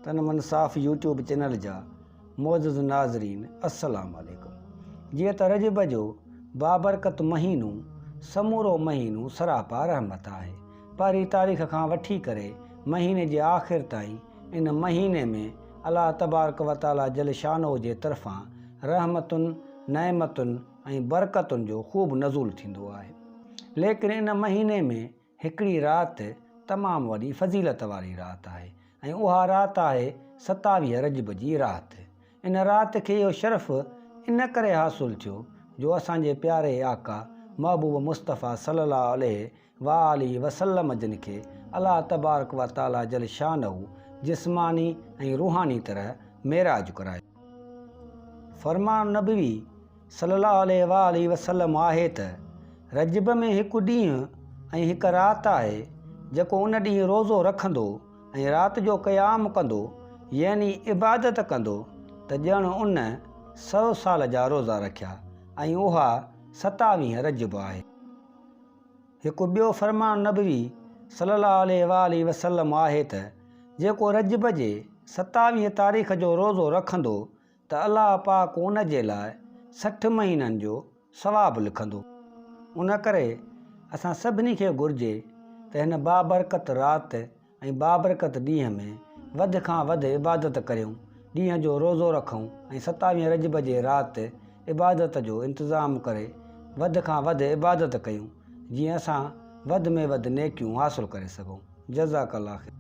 तन मनसाफ़ YouTube channel जा मोअज़्ज़िज़ नाज़रीन अस्सलाम वालेकुम। जीअं त रजब जो बाबरकत महीनो समूरो महीनो सरापा रहमत आहे। पहिरीं तारीख़ खां वठी करे महीने जे आख़िर ताईं इन महीने में अल्लाह तबारक व तआला जल शानो जे तरफ़ां रहमतुनि नेमतुनि ऐं बरकतुनि जो ख़ूब नज़ूल थींदो आहे। लेकिन इन महीने में हिकिड़ी राति तमामु वॾी फ़ज़ीलत वारी राति आहे ऐं उहा राति आहे 27 रजब जी राति। इन राति खे इहो शरफ़ इन करे हासिलु थियो जो असांजे प्यारे आका महबूब मुस्तफ़ा सल्लल्लाहु अलैहि वसल्लम जिन खे अल्लाह तबारक व तआला जल शानहू जिस्मानी ऐं रूहानी तरह मेराज करायो। फ़रमान नबवी सल्लल्लाहु अलैहि वसल्लम आहे त रजब में हिकु ॾींहुं ऐं हिकु राति आहे जेको उन ॾींहुं रोज़ो रखंदो ऐं राति जो क़याम कंदो यानी इबादत कंदो त ॼण उन 100 साल जा रोज़ा रखिया ऐं उहा 27 रजब आहे। हिकु ॿियो फ़रमान नबवी सल्लल्लाहु अलैहि वसल्लम आहे त जेको रजब जे 27 तारीख़ जो रोज़ो रखंदो त अल्लाह पाक उन जे लाइ 60 महीननि जो सवाबु लिखंदो। उन करे असां सभिनी खे घुरिजे त हिन बाबरकत राति ऐं बाबरकत ॾींहं में वधि खां वधि इबादत करियूं, ॾींहं जो रोज़ो रखूं ऐं 27 रजब जे राति इबादत जो इंतज़ाम करे वधि खां वधि इबादत कयूं जीअं असां वधि में वधि नेकियूं हासिलु करे सघूं। जज़ाकल्लाह ख़ैर।